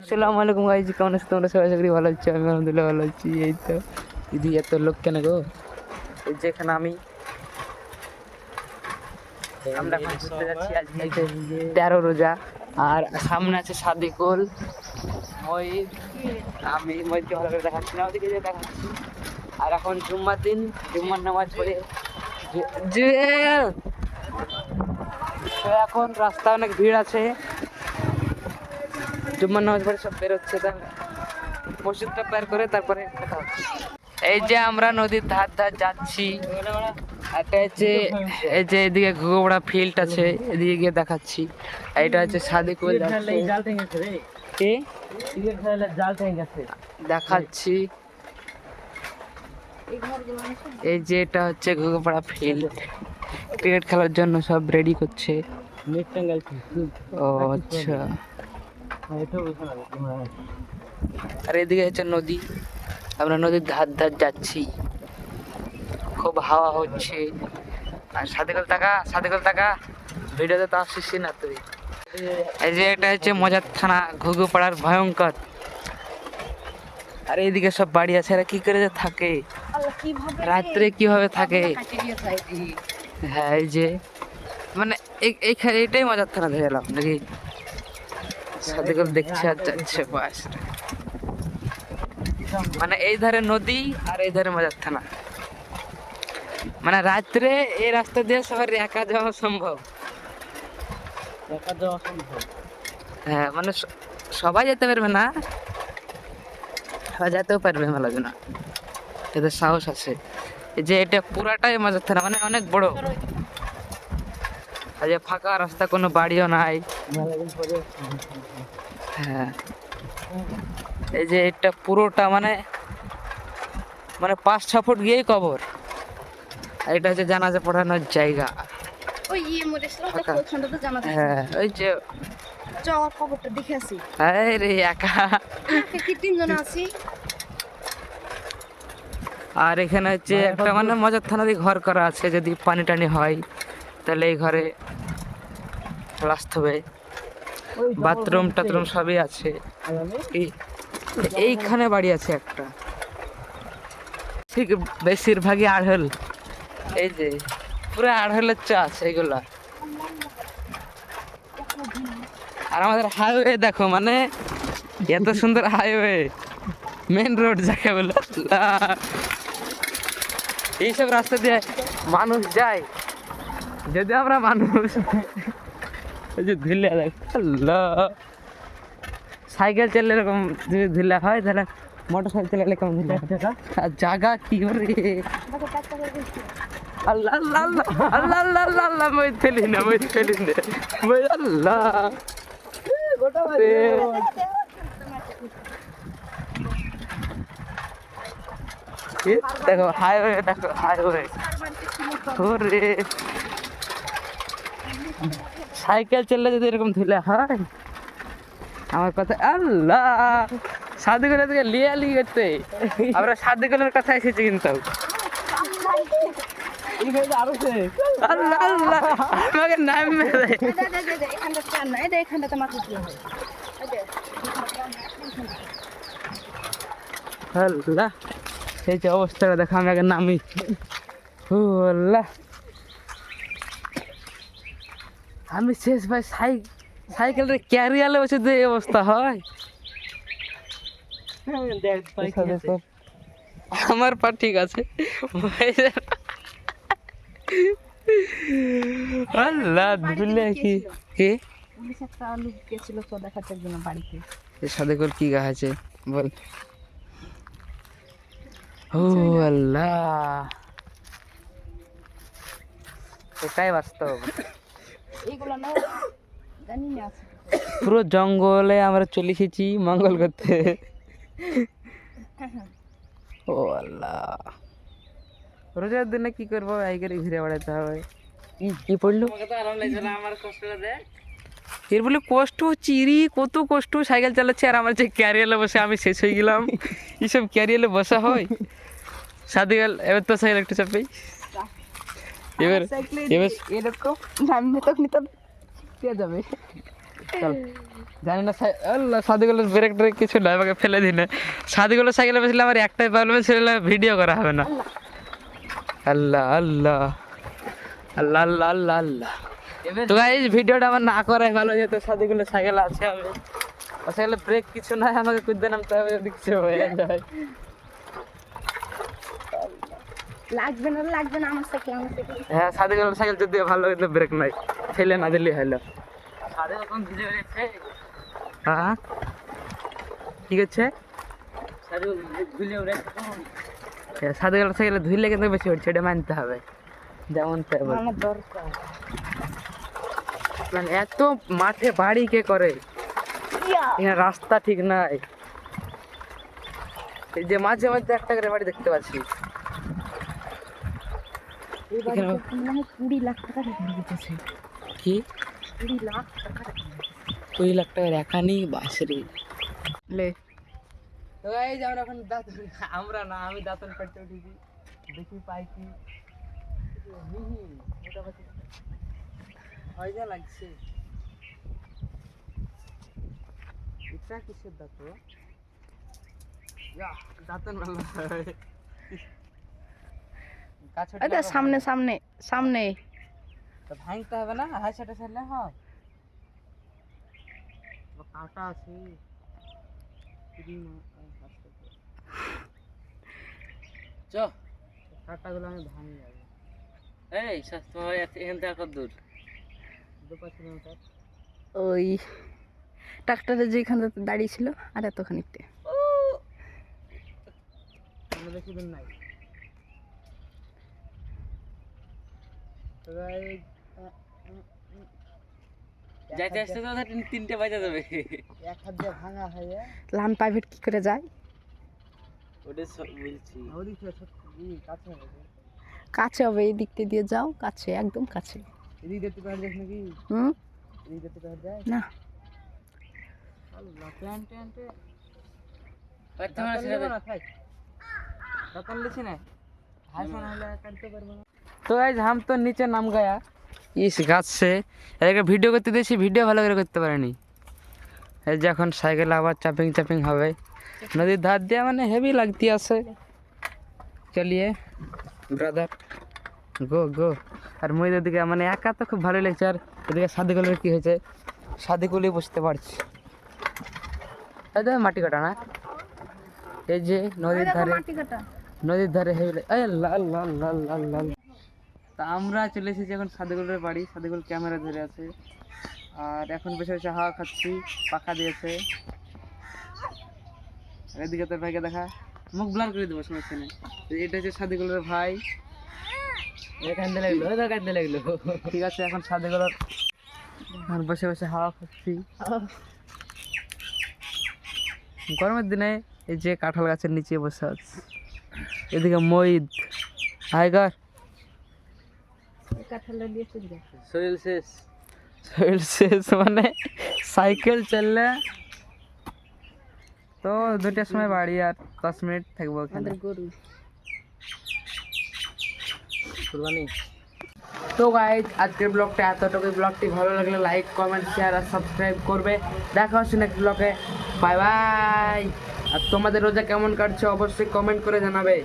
আসসালামু আলাইকুম গাইজ, কেমন আছো তোমরা? সবাই চাকরি ভালো হচ্ছে, আমি আলহামদুলিল্লাহ ভালো আছি। এই তো দিদি এত লোক কেন গো? এই যেখানে আমরা এখন ঘুরতে যাচ্ছি, আজকে 13 রোজা। আর সামনে আছে সাদিকুল, মহিত, আমি মহিতকে ভালো করে দেখাচ্ছি না, ওদিকে যে দেখাচ্ছি। আর এখন জুম্মার দিন, জুম্মার নামাজ পড়ে যে তো এখন রাস্তায় অনেক ভিড় আছে। জুম্মার নামাজ পড়ে সব বেরোচ্ছে, মসজিদটা পার করে তারপরে কথা হচ্ছে। এই যে আমরা নদীর ধার ধার যাচ্ছি, একটা হচ্ছে এই যে এদিকে ঘুঘুবড়া ফিল্ড আছে, এদিকে গিয়ে দেখাচ্ছি। এইটা হচ্ছে সাদিকুল দেখাচ্ছি। এই যে এটা হচ্ছে ঘুঘুবড়া ফিল্ড, ক্রিকেট খেলার জন্য সব রেডি করছে। ও আচ্ছা। আর এদিকে হচ্ছে নদী, আমরা নদীর ধার ধার যাচ্ছি, খুব হাওয়া হচ্ছে। আর সাদিকুল টাকা ভিডিওতে তো আসছিস না তুই। এই যে এটা হচ্ছে মজার থানা, ঘুঘুপাড়ার ভয়ঙ্কর। আর এইদিকে সব বাড়ি আছে, এরা কি করে যে থাকে, রাত্রে কিভাবে থাকে। হ্যাঁ এই যে মানে এইখানে এটাই মজার থানা ধরে এলাম নাকি। সাদিকুল দেখছে আর যাচ্ছে বাস, মানে এই ধারে নদী আর এই ধারে মজার থানা। মানে রাত্রে এই রাস্তা দিয়ে সবার একা যাওয়া সম্ভব। হ্যাঁ মানে সবাই যেতে পারবে না, সবাই যেতেও পারবে মেলা জন, এদের সাহস আছে। এই যে এটা পুরাটাই মজার থানা, মানে অনেক বড়। আর যে ফাঁকা রাস্তা, কোনো বাড়িও নাই। হ্যাঁ এই যে এটা পুরোটা মানে 5-6 ফুট গিয়েই কবর। আর এটা হচ্ছে জানাজা পড়ানোর জায়গা। হ্যাঁ ওই যে খবরটা দেখে আসি। রে একা কি তিনজন আছি। আর এখানে হচ্ছে একটা মানে মজার থানারই ঘর করা আছে, যদি পানি টানি হয় তাহলে এই ঘরে আসতে হবে। বাথরুম টাথরুম সবই আছে। এইখানে বাড়ি আছে একটা, ঠিক বেশিরভাগই আড়হল। এই যে পুরো আড়হলের চাষ এইগুলা। আর আমাদের হাইওয়ে দেখো, মানে এত সুন্দর হাইওয়ে, মেন রোড যাকে বলে। এইসব রাস্তা দিয়ে মানুষ যায়, যদি আমরা মানুষ ধুলে সাইকেল চাললে এরকম যদি ধুলে হয়, তাহলে মোটর সাইকেল চালালে কেমন ধুলে জায়গা কি করে। আল্লাহ আল্লাহ আল্লাহ আল্লাহ আল্লাহ আল্লাহ, মই ফেলি না মই আল্লাহ। দেখো হাইওয়ে, দেখো হাইওয়ে। ওরে সাইকেল চাললে যদি এরকম ধুলে হয়, আমার কথা আল্লাহ। সাদিকুলের দিকে লিয়ালি করতে, আমরা সাদিকুলের কথা এসেছি কিন্তু। আল্লাহ আল্লাহ, আমাকে নাম মেরে আল্লাহ। এই যে অবস্থাটা দেখো, আমি আগে নামি। আল্লাহ আমি শেষ ভাই। সাইকেলের ক্যারিয়ালে বসে যে অবস্থা হয়, আমার পা ঠিক আছে। আল্লাহ দিলে কি কে সাদেকুল কি গা আছে বল। ও আল্লাহ, এটাই বাস্তব। পুরো জঙ্গলে আমরা চলে এসেছি মঙ্গল করতে। ও আল্লাহ, রোজার দিনে কি করবো, আইকারি ঘুরে বেড়াতে হবে। কি পড়লো এর বলে কষ্ট হচ্ছে, কত কষ্ট। সাইকেল চালাচ্ছি আর আমার যে ক্যারিয়ালে বসে আমি শেষ হয়ে গেলাম। এইসব ক্যারিয়ালে বসা হয়? সাদিকাল এবার তো সাইকেল একটু চাপেই, এবার এবার এরকম যাবে। চল জানি না আল্লাহ সাদিকুলের ব্রেক ট্রেক কিছু নয়, আমাকে ফেলে দিনে। সাদিকুলের সাইকেলে বসলে আমার একটাই প্রবলেম ছিল, ভিডিও করা হবে না। আল্লাহ আল্লাহ আল্লাহ আল্লাহ আল্লাহ আল্লাহ। তো গাইস ভিডিওটা আমার না করাই ভালো, যেহেতু সাদিকুলের সাইকেল আছে, আমি সাইকেলে ব্রেক কিছু নাই, আমাকে কুদতে নামতে হবে যদি কিছু হয়ে যায়। লাগবে না আমার সাইকেল হ্যাঁ সাদিকুলের সাইকেল যদি ভালো, কিন্তু ব্রেক নাই, ফেলে না দিলেই হলো। হ্যাঁ কি করছে? সাদিকুলের সাইকেলে ধুইলে কিন্তু বেশি হচ্ছে, এটা মানতে হবে। যেমন আমার দরকার। মানে এত মাঠে বাড়ি কে করে? এখানে রাস্তা ঠিক নাই। এই যে মাঝে মধ্যে একটা করে বাড়ি দেখতে পাচ্ছি। এই বাড়িতে 20 লাখ টাকা রেখে দিতেছে। কি 20 লাখ টাকা 20 লাখ টাকার এখানি বাসরে লে। তো এই যে আমরা এখন আমি দাঁতন কাটতে উঠেছি, দেখি পাই কি মোটামুটি মজা লাগছে। এটা কিসের দাঁত? দাঁতন আরে সামনে ভাঙতে হবে না, হাই সাইডে ছাড়লে হয়। কাটা আছে কাটাগুলো আমি ভাঙি যাবে। এই তোমার এখান থেকে কত দূর? 2-5 কিলোমিটার। ওই ট্রাক্টরে যেখানে দাঁড়িয়ে ছিল আর এতখানিকতে। বেশি দূর নাই। যাইতে আসতে তো 3টে বাজে যাবে। এক হাত দিয়ে ভাঙা হয়ে লান প্রাইভেট কি করে যায়? ওটা বলছি ওদিকে কাছে হবে। কাছে হবে, এই দিকতে দিয়ে যাও, কাছে একদম কাছে। এদিক দেখতে পাওয়া যায় নাকি? এদিক দেখতে পাওয়া যায় না। আল্লাহ প্যান্ট প্যান্টে তোমার ছেড়ে দাও না, থাক তখন লিছি না হাসা না হলে কাটতে পারবো না। तो गाइस हम तो नीचे नाम गया इस गाछ से, एक वीडियो करते दिएছি, ভিডিও ভালো করে করতে পারিনি। এই যে এখন সাইকেল আবার চাপিং হবে, নদীর ধার দিয়ে মানে হেভি লাগতি আছে। চলিয়ে ব্রাদার গো গো। আর মই দিকে মানে একা তো খুব ভালো লাগছে, আর এদিকে সাদিকুলের কি হয়েছে, সাদিকুলই বুঝতে পারছি। এই যে মাটি কাটা না, এই যে নদীর ধারে হেভি লাল লাল লাল লাল লাল। তা আমরা চলে এসেছি এখন সাদিকুলের বাড়ি। সাদিকুল ক্যামেরা ধরে আছে, আর এখন বসে বসে হাওয়া খাচ্ছি, পাখা দিয়েছে। এদিকে তোর ভাইকে দেখা, মুখ ব্লার করে দেবো সমস্যা নেই। এটা হচ্ছে সাদিকুলের ভাই, কান্দে লাগলো ঠিক আছে। এখন সাদিকুলের বসে বসে হাওয়া খাচ্ছি গরমের দিনে। এই যে কাঁঠাল গাছের নিচে বসে আছে, এদিকে মঈদ হাইগার শরীর শেষ মানে সাইকেল চললে তো 2টার সময় বাড়ি, আর 10 মিনিট থাকবো ওখানে। তো গাইজ আজকের ব্লগটা এতটুকু। ব্লগটি ভালো লাগলে লাইক কমেন্ট শেয়ার আর সাবস্ক্রাইব করবে। দেখা হচ্ছে নেক্সট ব্লগে, বাই বাই। আর তোমাদের রোজা কেমন কাটছে অবশ্যই কমেন্ট করে জানাবে।